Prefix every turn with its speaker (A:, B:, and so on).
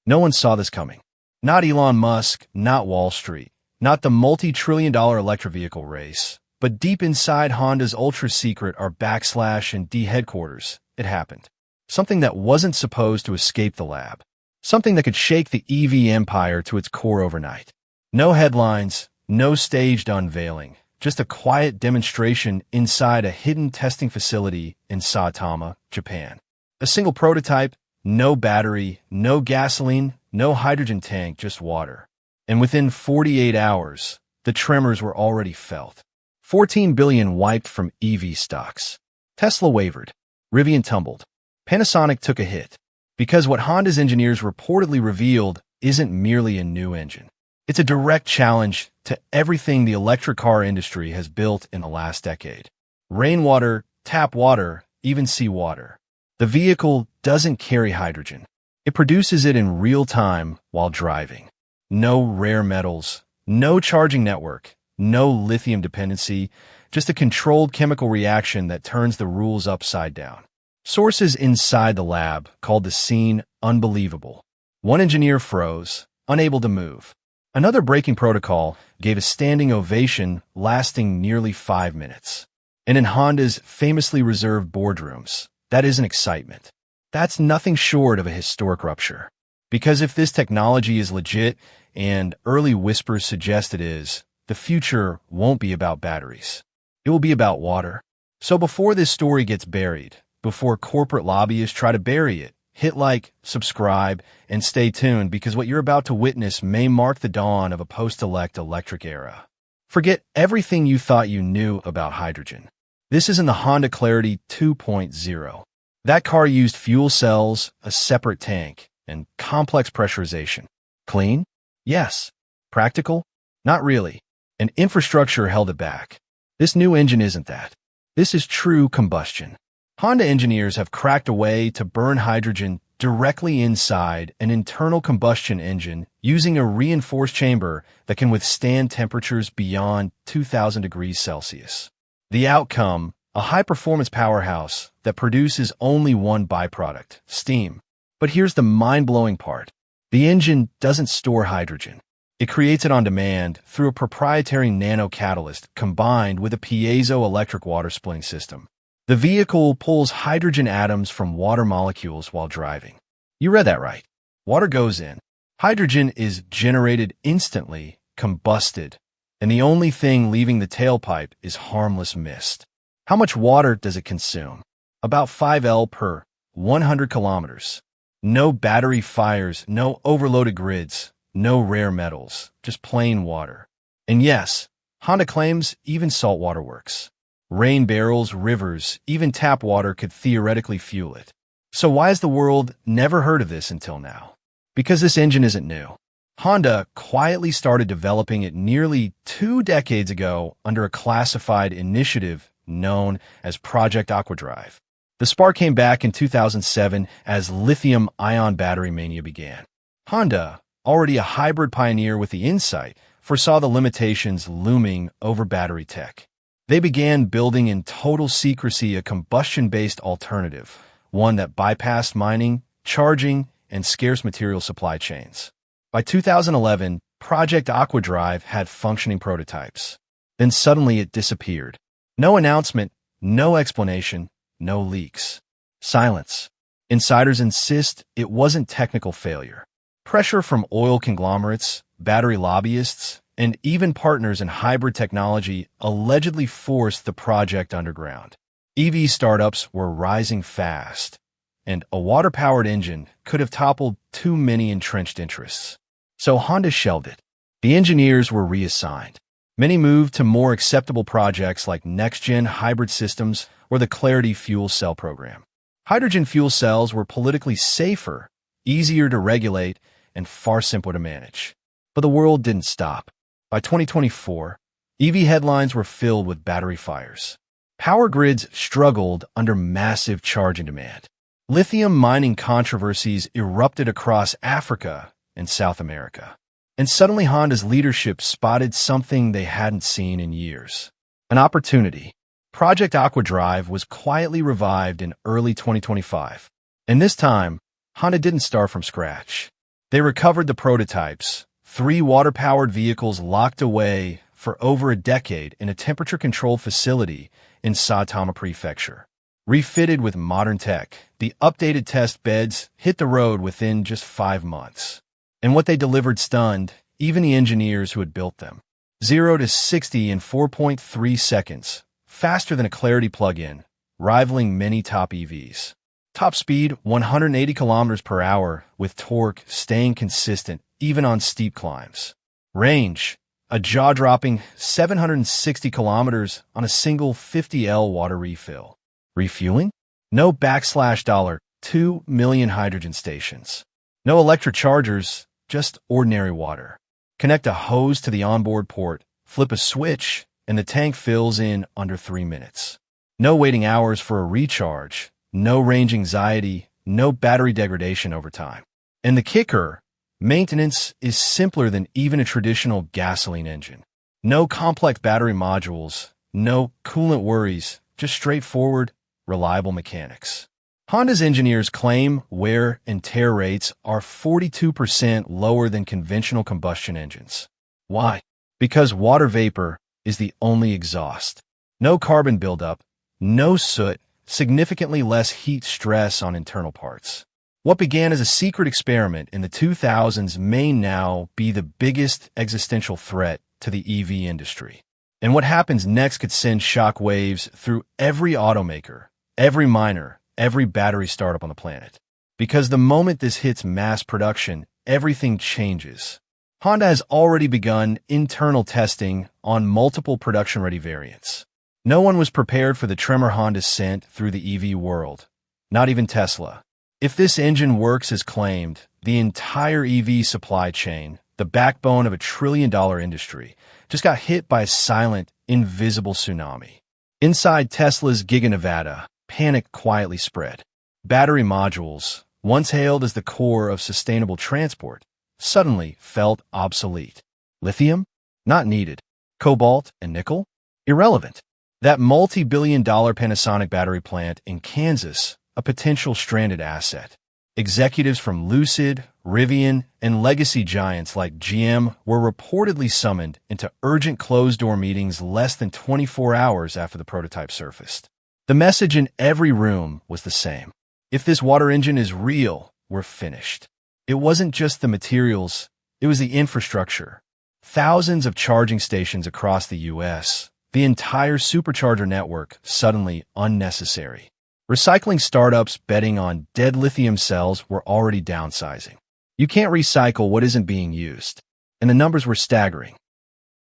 A: No one saw this coming. Not Elon Musk, not Wall Street, not the multi-trillion-dollar electric vehicle race, but deep inside Honda's ultra-secret R/D headquarters, it happened. Something that wasn't supposed to escape the lab. Something that could shake the EV empire to its core overnight. No headlines, no staged unveiling, just a quiet demonstration inside a hidden testing facility in Saitama, Japan. A single prototype, no battery, no gasoline, no hydrogen tank, just water. And within 48 hours, the tremors were already felt. 14 billion wiped from EV stocks. Tesla wavered. Rivian tumbled. Panasonic took a hit. Because what Honda's engineers reportedly revealed isn't merely a new engine. It's a direct challenge to everything the electric car industry has built in the last decade. Rainwater, tap water, even seawater. The vehicle doesn't carry hydrogen. It produces it in real time while driving. No rare metals, no charging network, no lithium dependency, just a controlled chemical reaction that turns the rules upside down. Sources inside the lab called the scene unbelievable. One engineer froze, unable to move. Another braking protocol gave a standing ovation lasting nearly 5 minutes. And in Honda's famously reserved boardrooms, that isn't excitement. That's nothing short of a historic rupture. Because if this technology is legit, and early whispers suggest it is, the future won't be about batteries. It will be about water. So before this story gets buried, before corporate lobbyists try to bury it, hit like, subscribe, and stay tuned because what you're about to witness may mark the dawn of a post-elect electric era. Forget everything you thought you knew about hydrogen. This isn't the Honda Clarity 2.0. That car used fuel cells, a separate tank, and complex pressurization. Clean? Yes. Practical? Not really. And infrastructure held it back. This new engine isn't that. This is true combustion. Honda engineers have cracked a way to burn hydrogen directly inside an internal combustion engine using a reinforced chamber that can withstand temperatures beyond 2,000 degrees Celsius. The outcome, a high-performance powerhouse that produces only one byproduct, steam. But here's the mind-blowing part. The engine doesn't store hydrogen. It creates it on demand through a proprietary nano-catalyst combined with a piezoelectric water splitting system. The vehicle pulls hydrogen atoms from water molecules while driving. You read that right. Water goes in. Hydrogen is generated instantly, combusted, and the only thing leaving the tailpipe is harmless mist. How much water does it consume? About 5 L per 100 kilometers. No battery fires, no overloaded grids, no rare metals, just plain water. And yes, Honda claims even salt water works. Rain barrels, rivers, even tap water could theoretically fuel it. So why has the world never heard of this until now? Because this engine isn't new. Honda quietly started developing it nearly 2 decades ago under a classified initiative known as Project Aquadrive. The spark came back in 2007 as lithium-ion battery mania began. Honda, already a hybrid pioneer with the insight, foresaw the limitations looming over battery tech. They began building in total secrecy a combustion-based alternative, one that bypassed mining, charging, and scarce material supply chains. By 2011, Project Aquadrive had functioning prototypes. Then suddenly it disappeared. No announcement, no explanation, no leaks. Silence. Insiders insist it wasn't technical failure. Pressure from oil conglomerates, battery lobbyists, and even partners in hybrid technology allegedly forced the project underground. EV startups were rising fast, and a water-powered engine could have toppled too many entrenched interests. So Honda shelved it. The engineers were reassigned. Many moved to more acceptable projects like next-gen hybrid systems or the Clarity fuel cell program. Hydrogen fuel cells were politically safer, easier to regulate, and far simpler to manage. But the world didn't stop. By 2024, EV headlines were filled with battery fires. Power grids struggled under massive charging demand. Lithium mining controversies erupted across Africa and South America. And suddenly Honda's leadership spotted something they hadn't seen in years. An opportunity. Project Aquadrive was quietly revived in early 2025. And this time, Honda didn't start from scratch. They recovered the prototypes, 3 water-powered vehicles locked away for over a decade in a temperature-controlled facility in Saitama Prefecture. Refitted with modern tech, the updated test beds hit the road within just 5 months. And what they delivered stunned even the engineers who had built them. 0 to 60 in 4.3 seconds, faster than a Clarity plug-in, rivaling many top EVs. Top speed, 180 kilometers per hour, with torque staying consistent even on steep climbs. Range, a jaw-dropping 760 kilometers on a single 50L water refill. Refueling? No $2 million hydrogen stations. No electric chargers, just ordinary water. Connect a hose to the onboard port, flip a switch, and the tank fills in under 3 minutes. No waiting hours for a recharge, no range anxiety, no battery degradation over time. And the kicker, maintenance is simpler than even a traditional gasoline engine. No complex battery modules, no coolant worries, just straightforward, reliable mechanics. Honda's engineers claim wear and tear rates are 42% lower than conventional combustion engines. Why? Because water vapor is the only exhaust. No carbon buildup, no soot, significantly less heat stress on internal parts. What began as a secret experiment in the 2000s may now be the biggest existential threat to the EV industry. And what happens next could send shockwaves through every automaker, every miner, every battery startup on the planet. Because the moment this hits mass production, everything changes. Honda has already begun internal testing on multiple production-ready variants. No one was prepared for the tremor Honda sent through the EV world, not even Tesla. If this engine works as claimed, the entire EV supply chain, the backbone of a trillion-dollar industry, just got hit by a silent, invisible tsunami. Inside Tesla's Giga Nevada, panic quietly spread. Battery modules, once hailed as the core of sustainable transport, suddenly felt obsolete. Lithium? Not needed. Cobalt and nickel? Irrelevant. That multi-billion-dollar Panasonic battery plant in Kansas, a potential stranded asset. Executives from Lucid, Rivian, and legacy giants like GM were reportedly summoned into urgent closed-door meetings less than 24 hours after the prototype surfaced. The message in every room was the same. If this water engine is real, we're finished. It wasn't just the materials, it was the infrastructure. Thousands of charging stations across the U.S., the entire supercharger network suddenly unnecessary. Recycling startups betting on dead lithium cells were already downsizing. You can't recycle what isn't being used. And the numbers were staggering.